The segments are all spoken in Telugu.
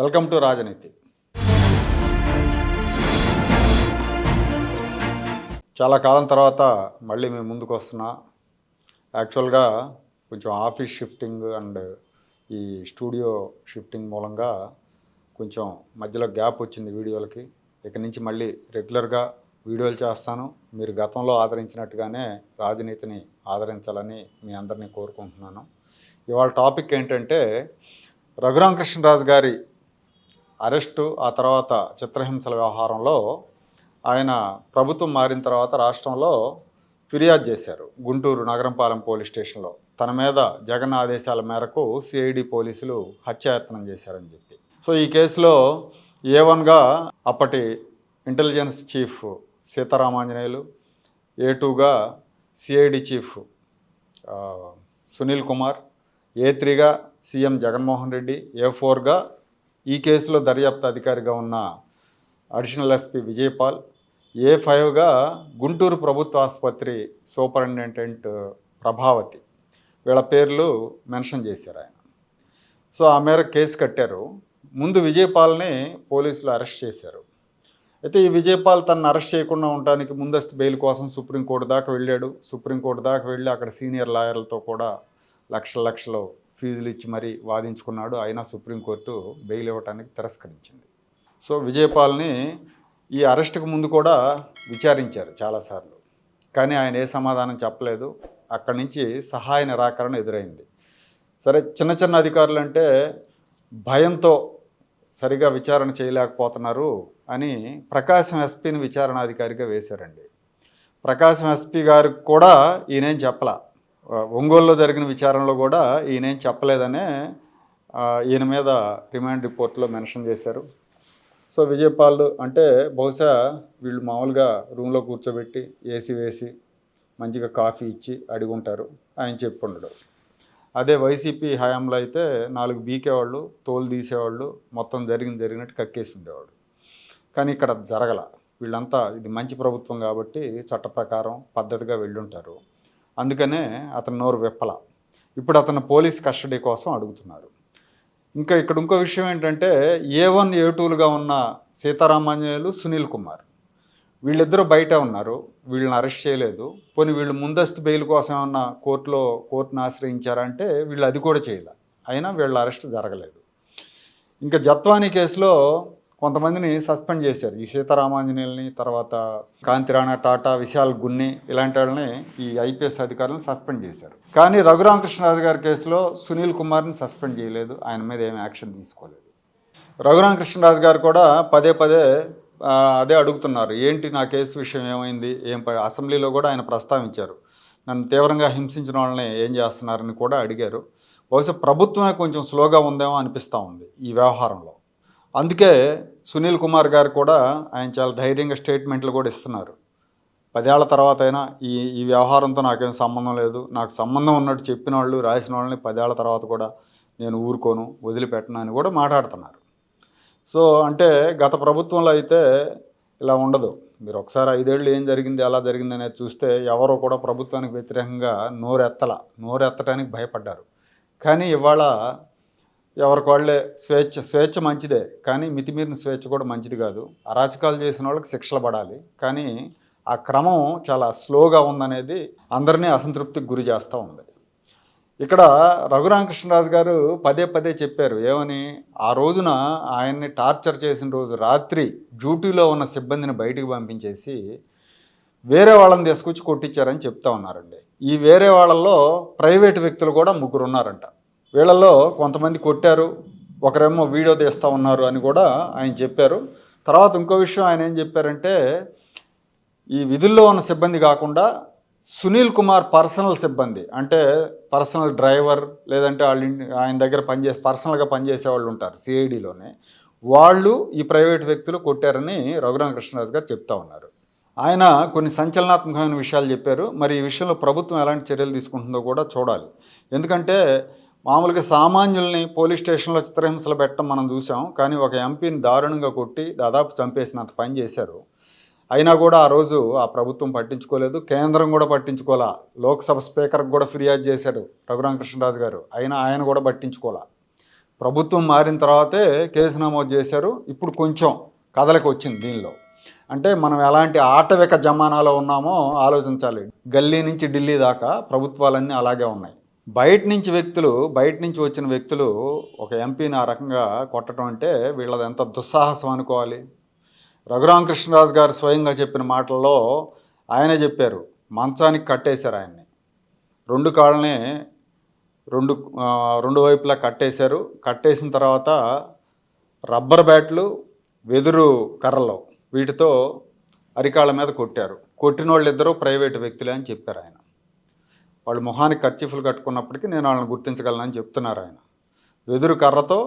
వెల్కమ్ టు రాజనీతి. చాలా కాలం తర్వాత మళ్ళీ మేము ముందుకు వస్తున్నా. యాక్చువల్గా కొంచెం ఆఫీస్ షిఫ్టింగ్ అండ్ ఈ స్టూడియో షిఫ్టింగ్ మూలంగా కొంచెం మధ్యలో గ్యాప్ వచ్చింది వీడియోలకి. ఇక నుంచి మళ్ళీ రెగ్యులర్గా వీడియోలు చేస్తాను. మీరు గతంలో ఆదరించినట్టుగానే రాజనీతిని ఆదరించాలని మీ అందరినీ కోరుకుంటున్నాను. ఇవాళ టాపిక్ ఏంటంటే రఘురామకృష్ణరాజు గారి అరెస్టు, ఆ తర్వాత చిత్రహింసల వ్యవహారంలో ఆయన ప్రభుత్వం మారిన తర్వాత రాష్ట్రంలో ఫిర్యాదు చేశారు గుంటూరు నగరంపాలెం పోలీస్ స్టేషన్లో. తన మీద జగన్ ఆదేశాల మేరకు సిఐడి పోలీసులు హత్యాయత్నం చేశారని చెప్పి. సో ఈ కేసులో A1గా అప్పటి ఇంటెలిజెన్స్ చీఫ్ సీతారామాంజనేయులు, A2గా సిఐడి చీఫ్ సునీల్ కుమార్, A3గా సీఎం జగన్మోహన్ రెడ్డి, A4గా ఈ కేసులో దర్యాప్తు అధికారిగా ఉన్న అడిషనల్ ఎస్పీ విజయపాల్, A5గా గుంటూరు ప్రభుత్వ ఆసుపత్రి సూపరింటెండెంట్ ప్రభావతి. వీళ్ళ పేర్లు మెన్షన్ చేశారు ఆయన. సో ఆ మేరకు కేసు కట్టారు. ముందు విజయపాల్ని పోలీసులు అరెస్ట్ చేశారు. అయితే ఈ విజయపాల్ తనను అరెస్ట్ చేయకుండా ఉండడానికి ముందస్తు బెయిల్ కోసం సుప్రీంకోర్టు దాకా వెళ్ళాడు. సుప్రీంకోర్టు దాకా వెళ్ళి అక్కడ సీనియర్ లాయర్లతో కూడా లక్షలు ఫీజులు ఇచ్చి మరీ వాదించుకున్నాడు. అయినా సుప్రీంకోర్టు బెయిల్ ఇవ్వడానికి తిరస్కరించింది. సో విజయపాల్ని ఈ అరెస్టుకు ముందు కూడా విచారించారు చాలాసార్లు, కానీ ఆయన ఏ సమాధానం చెప్పలేదు. అక్కడి నుంచి సహాయ నిరాకరణ ఎదురైంది. సరే, చిన్న అధికారులు అంటే భయంతో సరిగా విచారణ చేయలేకపోతున్నారు అని ప్రకాశం ఎస్పీని విచారణాధికారిగా వేశారండి. ప్రకాశం ఎస్పీ గారికి కూడా ఈయనేం చెప్పలా. ఒంగోలులో జరిగిన విచారణలో కూడా ఈయనేం చెప్పలేదనే ఈయన మీద రిమాండ్ రిపోర్ట్లో మెన్షన్ చేశారు. సో విజయపాల్ అంటే బహుశా వీళ్ళు మామూలుగా రూమ్లో కూర్చోబెట్టి ఏసీ వేసి మంచిగా కాఫీ ఇచ్చి అడుగుంటారు, ఆయన చెప్పుండడు. అదే వైసీపీ హయాంలో అయితే 4 బీకేవాళ్ళు, తోలు తీసేవాళ్ళు, మొత్తం జరిగినట్టు కక్కేసి ఉండేవాడు. కానీ ఇక్కడ జరగల. వీళ్ళంతా ఇది మంచి ప్రభుత్వం కాబట్టి చట్ట ప్రకారం పద్ధతిగా వెళ్ళుంటారు. అందుకనే అతను నోరు విప్పల. ఇప్పుడు అతను పోలీస్ కస్టడీ కోసం అడుగుతున్నారు. ఇంకా ఇక్కడ ఇంకో విషయం ఏంటంటే A1, A2లుగా ఉన్న సీతారామాంజనేయులు, సునీల్ కుమార్ వీళ్ళిద్దరూ బయట ఉన్నారు. వీళ్ళని అరెస్ట్ చేయలేదు. పోనీ వీళ్ళు ముందస్తు బెయిల్ కోసం ఏమన్నా కోర్టును ఆశ్రయించారంటే వీళ్ళు అది కూడా చేయలే. అయినా వీళ్ళ అరెస్ట్ జరగలేదు. ఇంకా జత్వానీ కేసులో కొంతమందిని సస్పెండ్ చేశారు. ఈ సీతారామాంజనేయుల్ని, తర్వాత కాంతిరాణా టాటా, విశాల్ గున్ని ఇలాంటి వాళ్ళని ఈ ఐపీఎస్ అధికారులను సస్పెండ్ చేశారు. కానీ రఘురామకృష్ణరాజు గారి కేసులో సునీల్ కుమార్ని సస్పెండ్ చేయలేదు. ఆయన మీద ఏమి యాక్షన్ తీసుకోలేదు. రఘురామకృష్ణరాజు గారు కూడా పదే అదే అడుగుతున్నారు, ఏంటి నా కేసు విషయం ఏమైంది, అసెంబ్లీలో కూడా ఆయన ప్రస్తావించారు. నన్ను తీవ్రంగా హింసించిన వాళ్ళని ఏం చేస్తున్నారని కూడా అడిగారు. బహుశా ప్రభుత్వమే కొంచెం స్లోగా ఉందేమో అనిపిస్తూ ఉంది ఈ వ్యవహారంలో. అందుకే సునీల్ కుమార్ గారు కూడా ఆయన చాలా ధైర్యంగా స్టేట్మెంట్లు కూడా ఇస్తున్నారు. 10 ఏళ్ల తర్వాత అయినా ఈ వ్యవహారంతో నాకేం సంబంధం లేదు, నాకు సంబంధం ఉన్నట్టు చెప్పిన వాళ్ళు, రాసిన వాళ్ళని 10 ఏళ్ల తర్వాత కూడా నేను ఊరుకోను, వదిలిపెట్టను అని కూడా మాట్లాడుతున్నారు. సో అంటే గత ప్రభుత్వంలో అయితే ఇలా ఉండదు. మీరు ఒకసారి 5 ఏళ్ళు ఏం జరిగింది, ఎలా జరిగింది అనేది చూస్తే ఎవరో కూడా ప్రభుత్వానికి వ్యతిరేకంగా నోరెత్తడానికి భయపడ్డారు. కానీ ఇవాళ ఎవరికి వాళ్ళే స్వేచ్ఛ మంచిదే, కానీ మితిమీరిన స్వేచ్ఛ కూడా మంచిది కాదు. అరాచకాలు చేసిన వాళ్ళకి శిక్షలు పడాలి, కానీ ఆ క్రమం చాలా స్లోగా ఉందనేది అందరినీ అసంతృప్తికి గురి చేస్తూ ఉంది. ఇక్కడ రఘురామకృష్ణరాజు గారు పదే చెప్పారు ఏమని, ఆ రోజున ఆయన్ని టార్చర్ చేసిన రోజు రాత్రి డ్యూటీలో ఉన్న సిబ్బందిని బయటికి పంపించేసి వేరే వాళ్ళని తీసుకొచ్చి కొట్టించారని చెప్తా ఉన్నారండి. ఈ వేరే వాళ్ళల్లో ప్రైవేటు వ్యక్తులు కూడా 3 ఉన్నారంట. వీళ్ళల్లో కొంతమంది కొట్టారు, ఒకరేమో వీడియో తీస్తూ ఉన్నారు అని కూడా ఆయన చెప్పారు. తర్వాత ఇంకో విషయం ఆయన ఏం చెప్పారంటే, ఈ విధుల్లో ఉన్న సిబ్బంది కాకుండా సునీల్ కుమార్ పర్సనల్ సిబ్బంది, అంటే పర్సనల్ డ్రైవర్, లేదంటే ఆయన దగ్గర పర్సనల్గా పనిచేసే వాళ్ళు ఉంటారు సిఐడిలోనే, వాళ్ళు ఈ ప్రైవేట్ వ్యక్తులు కొట్టారని రఘురామకృష్ణరాజు గారు చెప్తా ఉన్నారు. ఆయన కొన్ని సంచలనాత్మకమైన విషయాలు చెప్పారు. మరి ఈ విషయంలో ప్రభుత్వం ఎలాంటి చర్యలు తీసుకుంటుందో కూడా చూడాలి. ఎందుకంటే మామూలుగా సామాన్యుల్ని పోలీస్ స్టేషన్లో చిత్రహింసలు పెట్టడం మనం చూసాం, కానీ ఒక ఎంపీని దారుణంగా కొట్టి దాదాపు చంపేసినంత పని చేశారు. అయినా కూడా ఆ రోజు ఆ ప్రభుత్వం పట్టించుకోలేదు, కేంద్రం కూడా పట్టించుకోలే. లోక్సభ స్పీకర్కి కూడా ఫిర్యాదు చేశాడు రఘురామకృష్ణరాజు గారు, అయినా ఆయన కూడా పట్టించుకోలే. ప్రభుత్వం మారిన తర్వాతే కేసు నమోదు చేశారు. ఇప్పుడు కొంచెం కదలిక వచ్చింది దీనిలో. అంటే మనం ఎలాంటి ఆటవిక జమానాలో ఉన్నామో ఆలోచించాలి. గల్లీ నుంచి ఢిల్లీ దాకా ప్రభుత్వాలన్నీ అలాగే ఉన్నాయి. బయట నుంచి వచ్చిన వ్యక్తులు ఒక ఎంపీని ఆ రకంగా కొట్టడం అంటే వీళ్ళది ఎంత దుస్సాహసం అనుకోవాలి. రఘురామకృష్ణరాజు గారు స్వయంగా చెప్పిన మాటల్లో ఆయనే చెప్పారు, మంచానికి కట్టేశారు ఆయన్ని. రెండు కాళ్ళని రెండు వైపులా కట్టేశారు. కట్టేసిన తర్వాత రబ్బర్ బ్యాట్లు, వెదురు కర్రలు వీటితో అరికాళ్ళ మీద కొట్టారు. కొట్టిన వాళ్ళిద్దరూ ప్రైవేటు వ్యక్తులే అని చెప్పారు ఆయన. వాళ్ళు మొహానికి కర్చీఫ్లు కట్టుకున్నప్పటికీ నేను వాళ్ళని గుర్తించగలనని చెప్తున్నారు ఆయన. వెదురు కర్రతో,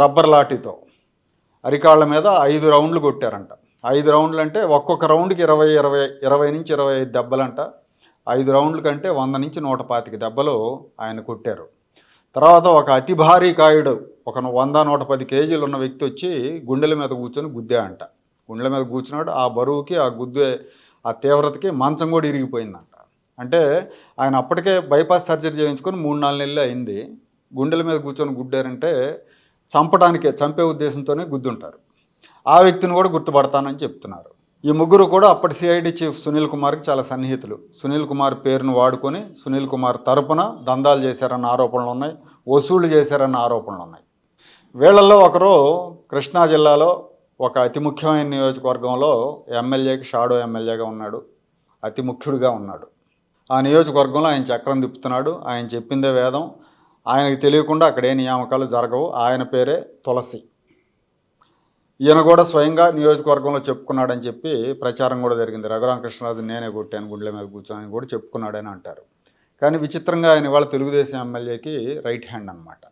రబ్బర్ లాఠీతో అరికాళ్ళ మీద 5 రౌండ్లు కొట్టారంట. 5 రౌండ్లు అంటే ఒక్కొక్క రౌండ్కి 20 నుంచి 25 దెబ్బలంట. 5 రౌండ్ల కంటే 100 నుంచి 125 దెబ్బలు ఆయన కొట్టారు. తర్వాత ఒక అతి భారీ కాయుడు, ఒక 100-110 కేజీలు ఉన్న వ్యక్తి వచ్చి గుండెల మీద కూర్చొని గుద్దా అంట. గుండెల మీద కూర్చున్నాడు. ఆ బరువుకి, ఆ తీవ్రతకి మంచం కూడా ఇరిగిపోయిందంట. అంటే ఆయన అప్పటికే బైపాస్ సర్జరీ చేయించుకొని 3-4 నెలలు అయింది. గుండెల మీద కూర్చొని గుద్దారంటే చంపే ఉద్దేశంతోనే గుద్దుంటారు. ఆ వ్యక్తిని కూడా గుర్తుపడతానని చెప్తున్నారు. ఈ ముగ్గురు కూడా అప్పటి సిఐడి చీఫ్ సునీల్ కుమార్కి చాలా సన్నిహితులు. సునీల్ కుమార్ పేరును వాడుకొని సునీల్ కుమార్ తరపున దందాలు చేశారన్న ఆరోపణలు ఉన్నాయి, వసూళ్లు చేశారన్న ఆరోపణలు ఉన్నాయి. వీళ్ళల్లో ఒకరు కృష్ణా జిల్లాలో ఒక అతి ముఖ్యమైన నియోజకవర్గంలో ఎమ్మెల్యేకి షాడో ఎమ్మెల్యేగా ఉన్నాడు, అతి ముఖ్యుడిగా ఉన్నాడు. ఆ నియోజకవర్గంలో ఆయన చక్రం తిప్పుతున్నాడు. ఆయన చెప్పిందే వేదం. ఆయనకు తెలియకుండా అక్కడ ఏ నియామకాలు జరగవు. ఆయన పేరే తులసి. ఈయన కూడా స్వయంగా నియోజకవర్గంలో చెప్పుకున్నాడని చెప్పి ప్రచారం కూడా జరిగింది. రఘురామకృష్ణరాజు నేనే కొట్టాను గుండెల మీద కూర్చొని కూడా చెప్పుకున్నాడని అంటారు. కానీ విచిత్రంగా ఆయన ఇవాళ తెలుగుదేశం ఎమ్మెల్యేకి రైట్ హ్యాండ్ అనమాట.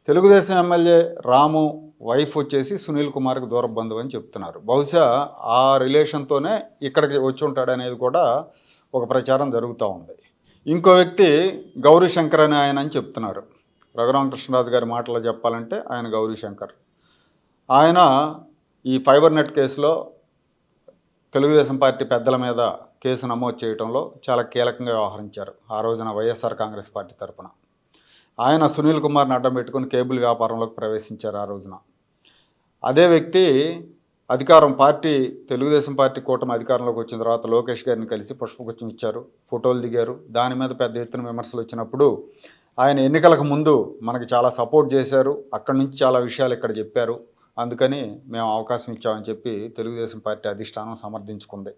తెలుగుదేశం ఎమ్మెల్యే రాము వైఫ్ వచ్చేసి సునీల్ కుమార్కి దూర బంధువు అని చెప్తున్నారు. బహుశా ఆ రిలేషన్తోనే ఇక్కడికి వచ్చి ఉంటాడనేది కూడా ఒక ప్రచారం జరుగుతూ ఉంది. ఇంకో వ్యక్తి గౌరీశంకర్ అని ఆయన అని చెప్తున్నారు. రఘురామకృష్ణరాజు గారి మాటలో చెప్పాలంటే ఆయన గౌరీశంకర్. ఆయన ఈ ఫైబర్ నెట్ కేసులో తెలుగుదేశం పార్టీ పెద్దల మీద కేసు నమోదు చేయడంలో చాలా కీలకంగా వ్యవహరించారు. ఆ రోజున వైఎస్ఆర్ కాంగ్రెస్ పార్టీ తరఫున ఆయన సునీల్ కుమార్ని అడ్డం పెట్టుకుని కేబుల్ వ్యాపారంలోకి ప్రవేశించారు ఆ రోజున. అదే వ్యక్తి తెలుగుదేశం పార్టీ కూటమి అధికారంలోకి వచ్చిన తర్వాత లోకేష్ గారిని కలిసి పుష్పగుచ్చం ఇచ్చారు, ఫోటోలు దిగారు. దాని మీద పెద్ద ఎత్తున విమర్శలు వచ్చినప్పుడు ఆయన ఎన్నికలకు ముందు మనకి చాలా సపోర్ట్ చేశారు, అక్కడి నుంచి చాలా విషయాలు ఇక్కడ చెప్పారు, అందుకని మేము అవకాశం ఇచ్చామని చెప్పి తెలుగుదేశం పార్టీ అధిష్టానం సమర్థించుకుంది.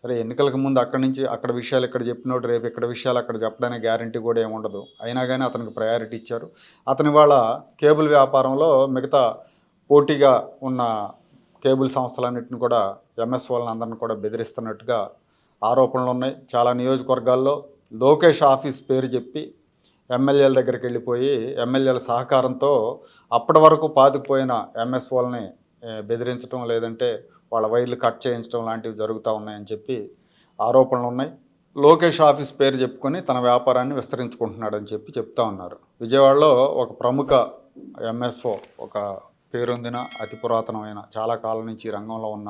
సరే, ఎన్నికలకు ముందు అక్కడ విషయాలు ఇక్కడ చెప్పినోడు రేపు ఇక్కడ విషయాలు అక్కడ చెప్పడానికి గ్యారంటీ కూడా ఏముండదు. అయినా కానీ అతనికి ప్రయారిటీ ఇచ్చారు. అతని వాళ్ళ కేబుల్ వ్యాపారంలో మిగతా పోటీగా ఉన్న కేబుల్ సంస్థలన్నింటిని కూడా ఎంఎస్ వాళ్ళని అందరిని కూడా బెదిరిస్తున్నట్టుగా ఆరోపణలు ఉన్నాయి. చాలా నియోజకవర్గాల్లో లోకేష్ ఆఫీస్ పేరు చెప్పి ఎమ్మెల్యేల దగ్గరికి వెళ్ళిపోయి ఎమ్మెల్యేల సహకారంతో అప్పటి వరకు పాతుకుపోయిన ఎంఎస్ వాళ్ళని బెదిరించడం, లేదంటే వాళ్ళ వైర్లు కట్ చేయించడం లాంటివి జరుగుతూ ఉన్నాయని చెప్పి ఆరోపణలు ఉన్నాయి. లోకేష్ ఆఫీస్ పేరు చెప్పుకొని తన వ్యాపారాన్ని విస్తరించుకుంటున్నాడని చెప్పి చెప్తా ఉన్నారు. విజయవాడలో ఒక ప్రముఖ ఎంఎస్ఓ, ఒక పేరొందిన అతి పురాతనమైన చాలా కాలం నుంచి రంగంలో ఉన్న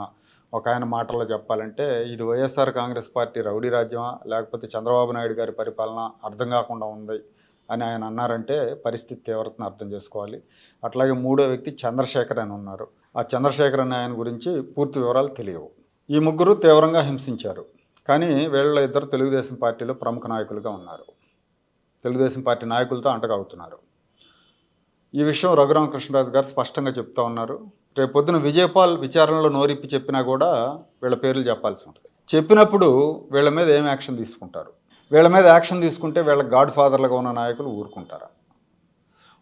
ఒక ఆయన మాటల్లో చెప్పాలంటే ఇది వైఎస్ఆర్ కాంగ్రెస్ పార్టీ రౌడీ రాజ్యమా లేకపోతే చంద్రబాబు నాయుడు గారి పరిపాలన అర్థం కాకుండా ఉంది అని ఆయన అన్నారంటే పరిస్థితి తీవ్రతను అర్థం చేసుకోవాలి. అట్లాగే మూడో వ్యక్తి చంద్రశేఖర్ అని ఉన్నారు. ఆ చంద్రశేఖర్ అనే ఆయన గురించి పూర్తి వివరాలు తెలియవు. ఈ ముగ్గురు తీవ్రంగా హింసించారు. కానీ వీళ్ళ ఇద్దరు తెలుగుదేశం పార్టీలో ప్రముఖ నాయకులుగా ఉన్నారు. తెలుగుదేశం పార్టీ నాయకులతో అంటగవుతున్నారు. ఈ విషయం రఘురామకృష్ణరాజు గారు స్పష్టంగా చెప్తా ఉన్నారు. రేపొద్దున విజయపాల్ విచారణలో నోరిప్పి చెప్పినా కూడా వీళ్ళ పేర్లు చెప్పాల్సి ఉంటుంది. చెప్పినప్పుడు వీళ్ళ మీద ఏం యాక్షన్ తీసుకుంటారు? వీళ్ళ మీద యాక్షన్ తీసుకుంటే వీళ్ళ గాడ్ ఫాదర్లుగా ఉన్న నాయకులు ఊరుకుంటారా?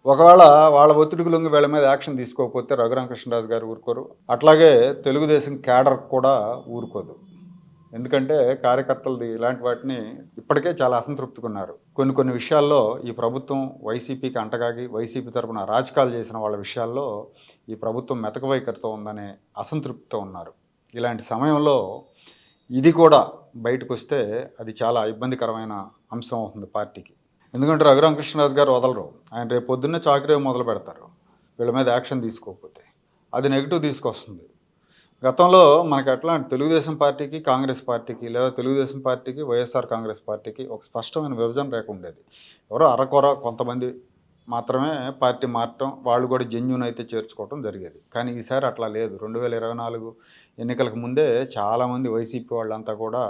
ఒకవేళ వాళ్ళ ఒత్తిడికి లొంగి వీళ్ళ మీద యాక్షన్ తీసుకోకపోతే రఘురామకృష్ణరాజు గారు ఊరుకోరు. అట్లాగే తెలుగుదేశం క్యాడర్ కూడా ఊరుకోదు. ఎందుకంటే కార్యకర్తలది ఇలాంటి వాటిని ఇప్పటికే చాలా అసంతృప్తిగా ఉన్నారు. కొన్ని విషయాల్లో ఈ ప్రభుత్వం వైసీపీకి అంటగాగి వైసీపీ తరపున రాజకాలు చేసిన వాళ్ళ విషయాల్లో ఈ ప్రభుత్వం మెతక వైఖరితో ఉందనే అసంతృప్తితో ఉన్నారు. ఇలాంటి సమయంలో ఇది కూడా బయటకు వస్తే అది చాలా ఇబ్బందికరమైన అంశం అవుతుంది పార్టీకి. ఎందుకంటే రఘురామకృష్ణరాజు గారు వదలరు. ఆయన రేపు పొద్దున్నే చాకరీ మొదలు పెడతారు వీళ్ళ మీద యాక్షన్ తీసుకోకపోతే. అది నెగిటివ్ తీసుకొస్తుంది. గతంలో మనకి ఎట్లా తెలుగుదేశం పార్టీకి కాంగ్రెస్ పార్టీకి లేదా తెలుగుదేశం పార్టీకి వైఎస్ఆర్ కాంగ్రెస్ పార్టీకి ఒక స్పష్టమైన విభజన రేఖ ఉండేది. ఎవరో అరకొర కొంతమంది మాత్రమే పార్టీ మారటం, వాళ్ళు కూడా జెన్యూన్ అయితే చేర్చుకోవటం జరిగేది. కానీ ఈసారి అట్లా లేదు. 2024 ఎన్నికలకు ముందే చాలామంది వైసీపీ వాళ్ళంతా కూడా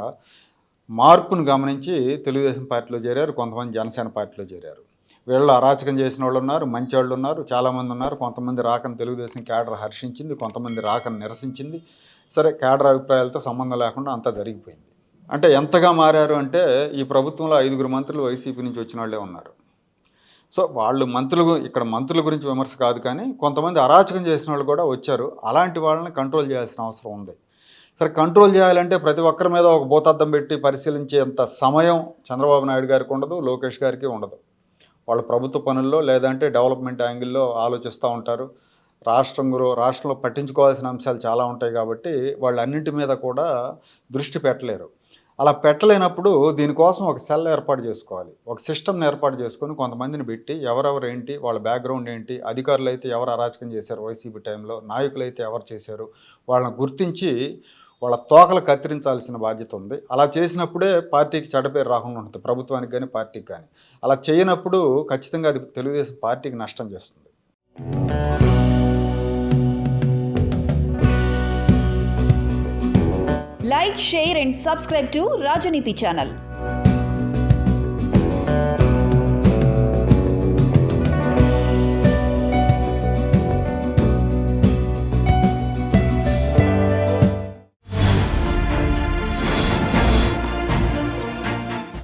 మార్పును గమనించి తెలుగుదేశం పార్టీలో చేరారు, కొంతమంది జనసేన పార్టీలో చేరారు. వీళ్ళు అరాచకం చేసిన వాళ్ళు ఉన్నారు, మంచి వాళ్ళు ఉన్నారు, చాలామంది ఉన్నారు. కొంతమంది రాకను తెలుగుదేశం క్యాడర్ హర్షించింది, కొంతమంది రాకను నిరసించింది. సరే, క్యాడర్ అభిప్రాయాలతో సంబంధం లేకుండా అంతా జరిగిపోయింది. అంటే ఎంతగా మారారు అంటే, ఈ ప్రభుత్వంలో 5 మంత్రులు వైసీపీ నుంచి వచ్చిన వాళ్ళే ఉన్నారు. సో వాళ్ళు ఇక్కడ మంత్రుల గురించి విమర్శ కాదు, కానీ కొంతమంది అరాచకం చేసిన వాళ్ళు కూడా వచ్చారు. అలాంటి వాళ్ళని కంట్రోల్ చేయాల్సిన అవసరం ఉంది. సరే, కంట్రోల్ చేయాలంటే ప్రతి ఒక్కరి మీద ఒక భూతద్దం పెట్టి పరిశీలించేంత సమయం చంద్రబాబు నాయుడు గారికి ఉండదు, లోకేష్ గారికి ఉండదు. వాళ్ళు ప్రభుత్వ పనుల్లో లేదంటే డెవలప్మెంట్ యాంగిల్లో ఆలోచిస్తూ ఉంటారు. రాష్ట్రంలో పట్టించుకోవాల్సిన అంశాలు చాలా ఉంటాయి కాబట్టి వాళ్ళు అన్నింటి మీద కూడా దృష్టి పెట్టలేరు. అలా పెట్టలేనప్పుడు దీనికోసం ఒక సెల్ ఏర్పాటు చేసుకోవాలి, ఒక సిస్టమ్ని ఏర్పాటు చేసుకొని కొంతమందిని పెట్టి ఎవరెవరు ఏంటి, వాళ్ళ బ్యాక్గ్రౌండ్ ఏంటి, అధికారులు అయితే ఎవరు అరాచకం చేశారు వైసీపీ టైంలో, నాయకులు అయితే ఎవరు చేశారు, వాళ్ళని గుర్తించి వాళ్ళ తోకలు కత్తిరించాల్సిన బాధ్యత ఉంది. అలా చేసినప్పుడే పార్టీకి చెడ్డపేరు రాకుండా ఉంటుంది, ప్రభుత్వానికి కానీ పార్టీకి కానీ. అలా చేయనప్పుడు ఖచ్చితంగా అది తెలుగుదేశం పార్టీకి నష్టం చేస్తుంది. Like, share and subscribe to Rajaniti channel.